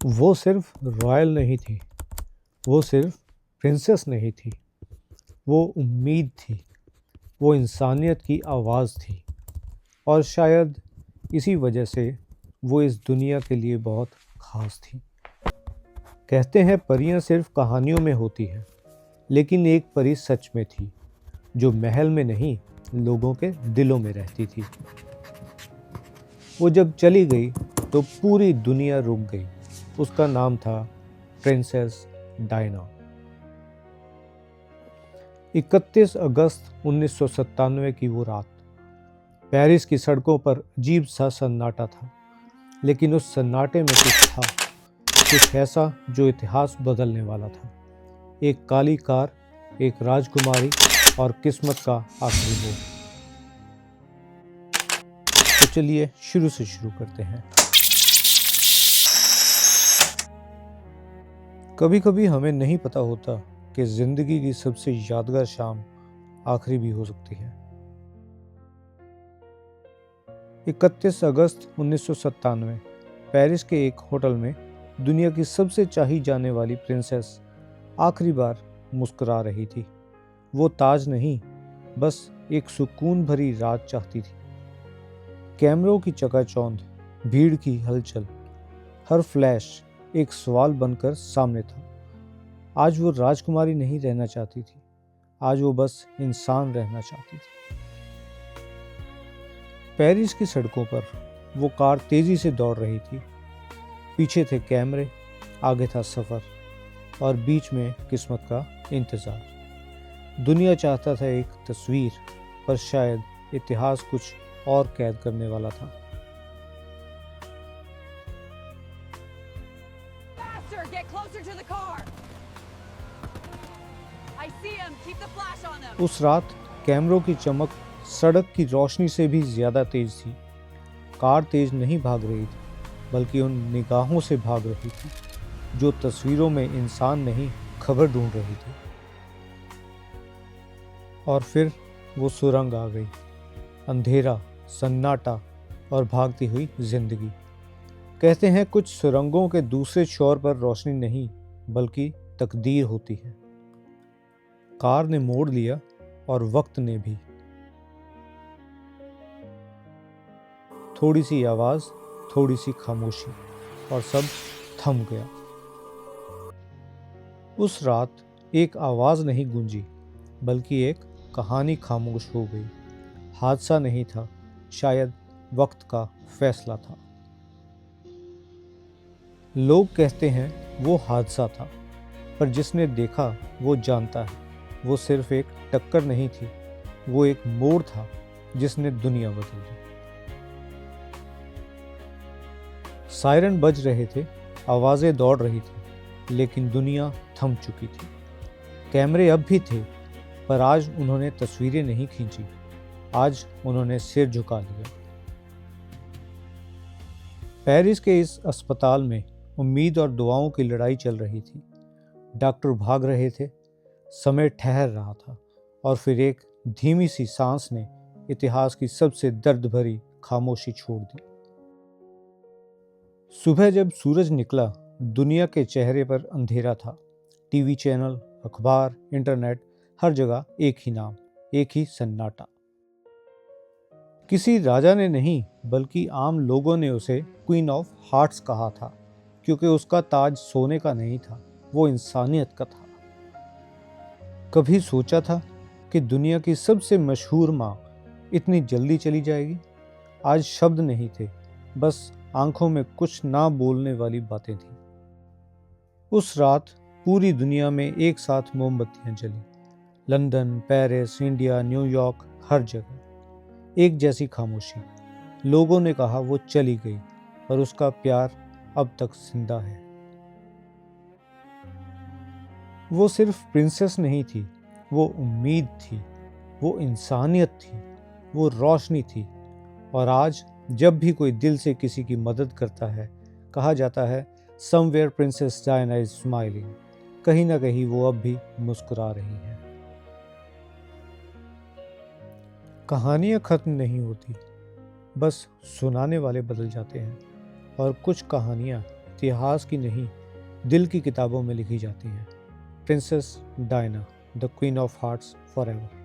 वो सिर्फ रॉयल नहीं थी, वो सिर्फ प्रिंसेस नहीं थी, वो उम्मीद थी, वो इंसानियत की आवाज़ थी और शायद इसी वजह से वो इस दुनिया के लिए बहुत ख़ास थी। कहते हैं परियां सिर्फ कहानियों में होती हैं, लेकिन एक परी सच में थी, जो महल में नहीं, लोगों के दिलों में रहती थी। वो जब चली गई तो पूरी दुनिया रुक गई। उसका नाम था प्रिंसेस डायना। 31 अगस्त 1997 की वो रात। पेरिस की सड़कों पर अजीब सा सन्नाटा था, लेकिन उस सन्नाटे में कुछ था, कुछ ऐसा जो इतिहास बदलने वाला था। एक काली कार, एक राजकुमारी और किस्मत का आखिरी मोड़। तो चलिए शुरू से शुरू करते हैं। कभी कभी हमें नहीं पता होता कि जिंदगी की सबसे यादगार शाम आखिरी भी हो सकती है। 31 अगस्त 1997 पेरिस के एक होटल में दुनिया की सबसे चाही जाने वाली प्रिंसेस आखिरी बार मुस्कुरा रही थी। वो ताज नहीं, बस एक सुकून भरी रात चाहती थी। कैमरों की चकाचौंध, भीड़ की हलचल, हर फ्लैश एक सवाल बनकर सामने था। आज वो राजकुमारी नहीं रहना चाहती थी, आज वो बस इंसान रहना चाहती थी। पेरिस की सड़कों पर वो कार तेजी से दौड़ रही थी। पीछे थे कैमरे, आगे था सफर और बीच में किस्मत का इंतजार। दुनिया चाहता था एक तस्वीर, पर शायद इतिहास कुछ और कैद करने वाला था। Faster! Get closer to the car! I see him! Keep the flash on him! उस रात कैमरों की चमक सड़क की रोशनी से भी ज्यादा तेज थी। कार तेज नहीं भाग रही थी, बल्कि उन निगाहों से भाग रही थी जो तस्वीरों में इंसान नहीं, खबर ढूंढ रही थी। और फिर वो सुरंग आ गई। अंधेरा, सन्नाटा और भागती हुई जिंदगी। कहते हैं कुछ सुरंगों के दूसरे छोर पर रोशनी नहीं, बल्कि तकदीर होती है। कार ने मोड़ लिया और वक्त ने भी। थोड़ी सी आवाज, थोड़ी सी खामोशी और सब थम गया। उस रात एक आवाज नहीं गूंजी, बल्कि एक कहानी खामोश हो गई। हादसा नहीं था, शायद वक्त का फैसला था। लोग कहते हैं वो हादसा था, पर जिसने देखा वो जानता है, वो सिर्फ एक टक्कर नहीं थी, वो एक मोड़ था जिसने दुनिया बदल दी। सायरन बज रहे थे, आवाजें दौड़ रही थी, लेकिन दुनिया थम चुकी थी। कैमरे अब भी थे, पर आज उन्होंने तस्वीरें नहीं खींची, आज उन्होंने सिर झुका लिया। पेरिस के इस अस्पताल में उम्मीद और दुआओं की लड़ाई चल रही थी। डॉक्टर भाग रहे थे, समय ठहर रहा था, और फिर एक धीमी सी सांस ने इतिहास की सबसे दर्द भरी खामोशी छोड़ दी। सुबह जब सूरज निकला, दुनिया के चेहरे पर अंधेरा था। टीवी चैनल, अखबार, इंटरनेट, हर जगह एक ही नाम, एक ही सन्नाटा। किसी राजा ने नहीं, बल्कि आम लोगों ने उसे क्वीन ऑफ हार्ट्स कहा था, क्योंकि उसका ताज सोने का नहीं था, वो इंसानियत का था। कभी सोचा था कि दुनिया की सबसे मशहूर माँ इतनी जल्दी चली जाएगी? आज शब्द नहीं थे, बस आंखों में कुछ ना बोलने वाली बातें थीं। उस रात पूरी दुनिया में एक साथ मोमबत्तियां जली। लंदन, पेरिस, इंडिया, न्यूयॉर्क, हर जगह एक जैसी खामोशी। लोगों ने कहा वो चली गई, पर उसका प्यार अब तक जिंदा है। वो सिर्फ प्रिंसेस नहीं थी, वो उम्मीद थी, वो इंसानियत थी, वो रोशनी थी। और आज जब भी कोई दिल से किसी की मदद करता है, कहा जाता है somewhere princess Diana is smiling. कहीं ना कहीं वो अब भी मुस्कुरा रही है। कहानियां खत्म नहीं होती, बस सुनाने वाले बदल जाते हैं। और कुछ कहानियां इतिहास की नहीं, दिल की किताबों में लिखी जाती है। Princess Diana, the queen of hearts forever.